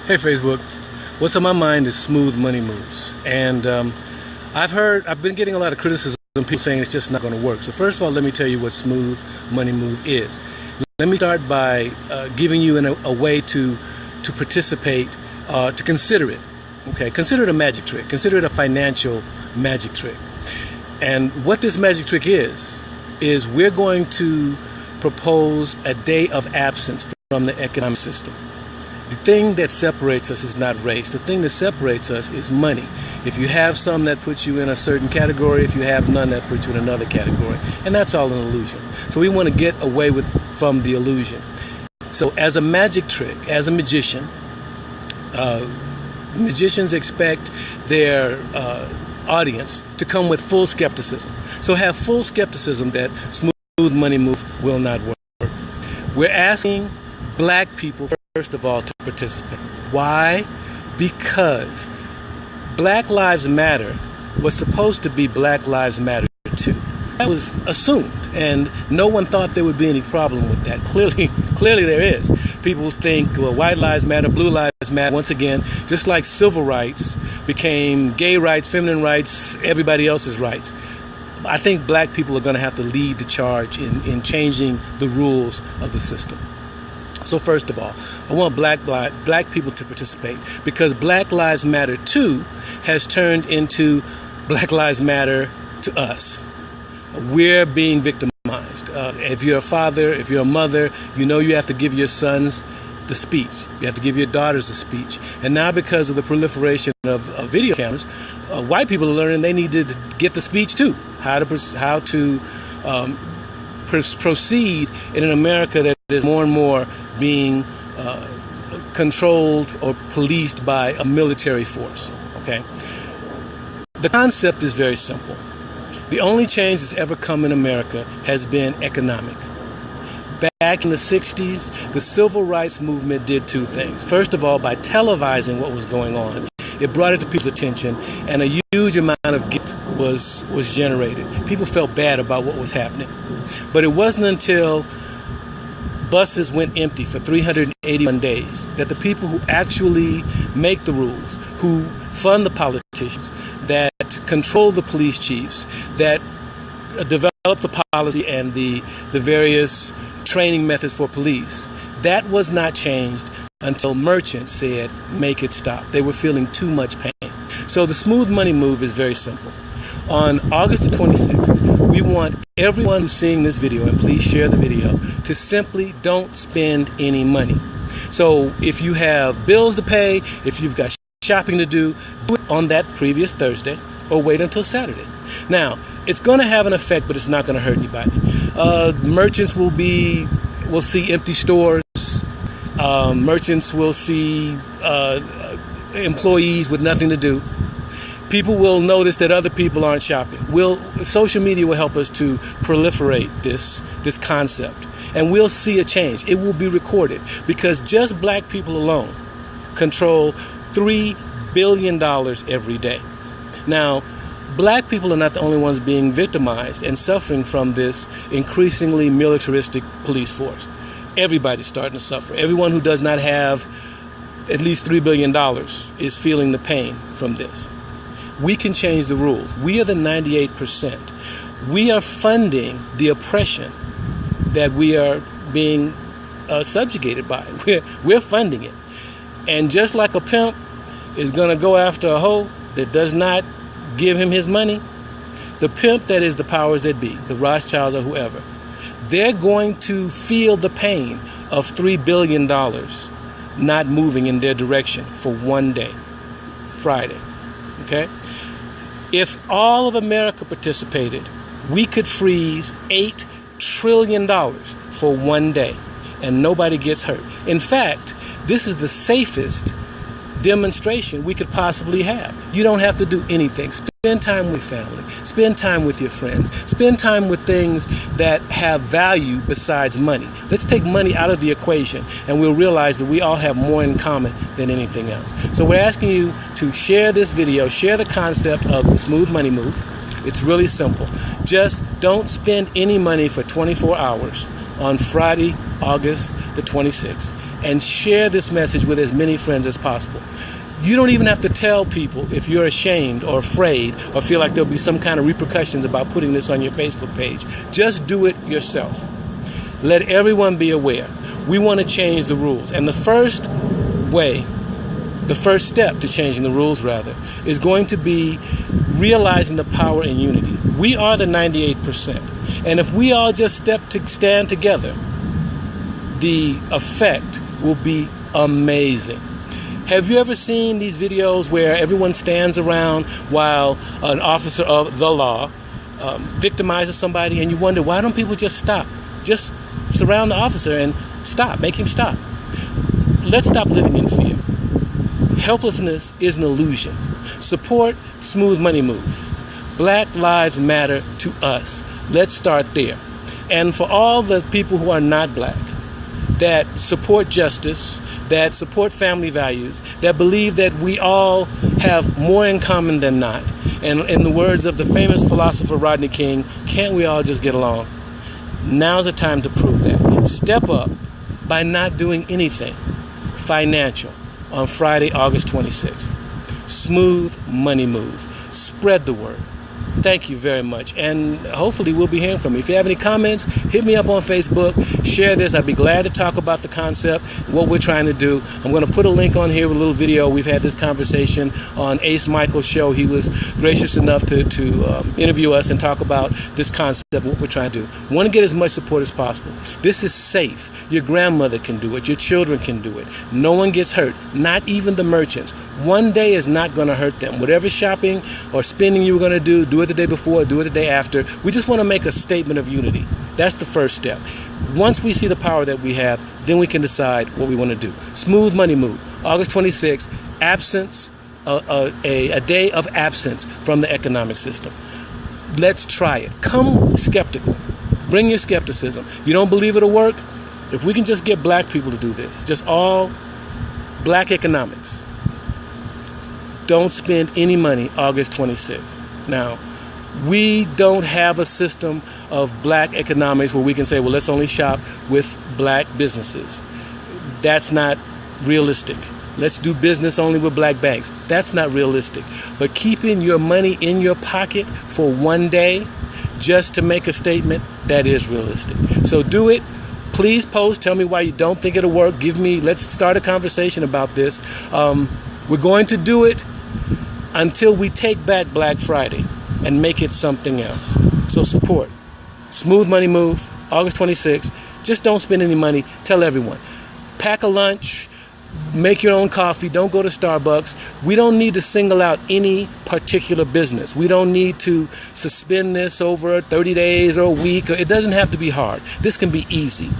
Hey Facebook, what's on my mind is smooth money moves, and I've been getting a lot of criticism from people saying it's just not going to work. So first of all, let me tell you what smooth money move is. Let me start by giving you a way to participate, to consider it. Okay, consider it a magic trick. Consider it a financial magic trick. And what this magic trick is we're going to propose a day of absence from the economic system. The thing that separates us is not race. The thing that separates us is money. If you have some, that puts you in a certain category. If you have none, that puts you in another category. And that's all an illusion. So we want to get away from the illusion. So as a magic trick, as a magician, magicians expect their audience to come with full skepticism. So have full skepticism that smooth money move will not work. We're asking black people, first of all, to participate. Why? Because Black Lives Matter was supposed to be Black Lives Matter too. That was assumed, and no one thought there would be any problem with that. Clearly there is. People think, well, white lives matter, blue lives matter. Once again, just like civil rights became gay rights, feminine rights, everybody else's rights. I think black people are going to have to lead the charge in changing the rules of the system. So first of all, I want black people to participate, because Black Lives Matter too has turned into Black Lives Matter to us. We're being victimized. If you're a father, if you're a mother, you know you have to give your sons the speech. You have to give your daughters the speech. And now because of the proliferation of video cameras, white people are learning they need to get the speech too. How to proceed in an America that is more and more being controlled or policed by a military force. Okay? The concept is very simple. The only change that's ever come in America has been economic. Back in the 60s, the civil rights movement did two things. First of all, by televising what was going on, it brought it to people's attention, and a huge amount of guilt was generated. People felt bad about what was happening. But it wasn't until buses went empty for 381 days that the people who actually make the rules, who fund the politicians, that control the police chiefs, that develop the policy and the various training methods for police, that was not changed until merchants said, make it stop. They were feeling too much pain. So the smooth money move is very simple. On August the 26th, we want everyone who's seeing this video, and please share the video, to simply don't spend any money. So if you have bills to pay, if you've got shopping to do it on that previous Thursday, or wait until Saturday. Now, it's going to have an effect, but it's not going to hurt anybody. Merchants will see empty stores. Merchants will see employees with nothing to do. People will notice that other people aren't shopping. Social media will help us to proliferate this concept, and we'll see a change. It will be recorded, because just black people alone control $3 billion every day. Now, black people are not the only ones being victimized and suffering from this increasingly militaristic police force. Everybody's starting to suffer. Everyone who does not have at least $3 billion is feeling the pain from this. We can change the rules. We are the 98%. We are funding the oppression that we are being subjugated by. We're funding it. And just like a pimp is going to go after a hoe that does not give him his money, the pimp that is the powers that be, the Rothschilds or whoever, they're going to feel the pain of $3 billion not moving in their direction for one day, Friday. Okay? If all of America participated, we could freeze $8 trillion for one day, and nobody gets hurt. In fact, this is the safest demonstration we could possibly have. You don't have to do anything. Spend time with family. Spend time with your friends. Spend time with things that have value besides money. Let's take money out of the equation, and we'll realize that we all have more in common than anything else. So we're asking you to share this video, share the concept of the smooth money move. It's really simple. Just don't spend any money for 24 hours on Friday, August the 26th. and share this message with as many friends as possible. You don't even have to tell people if you're ashamed or afraid or feel like there'll be some kind of repercussions about putting this on your Facebook page. Just do it yourself. Let everyone be aware. We want to change the rules. And the first step to changing the rules, is going to be realizing the power in unity. We are the 98%. And if we all just stand together, the effect will be amazing. Have you ever seen these videos where everyone stands around while an officer of the law victimizes somebody, and you wonder, why don't people just stop? Just surround the officer and stop. Make him stop. Let's stop living in fear. Helplessness is an illusion. Support Smooth Money Move. Black lives matter to us. Let's start there. And for all the people who are not black, that support justice, that support family values, that believe that we all have more in common than not. And in the words of the famous philosopher Rodney King, can't we all just get along? Now's the time to prove that. Step up by not doing anything financial on Friday, August 26th. Smooth Money Move. Spread the word. Thank you very much, and hopefully we'll be hearing from you. If you have any comments, hit me up on Facebook, share this. I'd be glad to talk about the concept, what we're trying to do. I'm going to put a link on here with a little video. We've had this conversation on Ace Michael's show. He was gracious enough to interview us and talk about this concept, what we're trying to do. We want to get as much support as possible. This is safe. Your grandmother can do it. Your children can do it. No one gets hurt, not even the merchants. One day is not going to hurt them. Whatever shopping or spending you were going to do it the day before, do it the day after. We just want to make a statement of unity. That's the first step. Once we see the power that we have, then we can decide what we want to do. Smooth Money Move, August 26th, absence, a day of absence from the economic system. Let's try it. Come skeptical. Bring your skepticism. You don't believe it'll work? If we can just get black people to do this, just all black economics, don't spend any money August 26th. Now, we don't have a system of black economics where we can say, well, let's only shop with black businesses. That's not realistic. Let's do business only with black banks. That's not realistic. But keeping your money in your pocket for one day just to make a statement, that is realistic. So do it. Please post. Tell me why you don't think it'll work. Let's start a conversation about this. We're going to do it until we take back Black Friday and make it something else. So support Smooth Money Move, August 26th. Just don't spend any money. Tell everyone. Pack a lunch. Make your own coffee. Don't go to Starbucks. We don't need to single out any particular business. We don't need to suspend this over 30 days or a week. It doesn't have to be hard. This can be easy.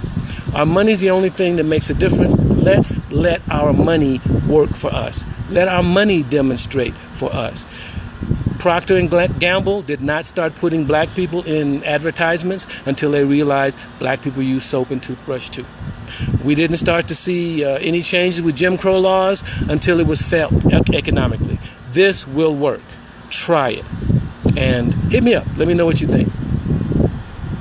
Our money's the only thing that makes a difference. Let's let our money work for us. Let our money demonstrate for us. Procter & Gamble did not start putting black people in advertisements until they realized black people use soap and toothbrush too. We didn't start to see any changes with Jim Crow laws until it was felt economically. This will work. Try it. And hit me up. Let me know what you think.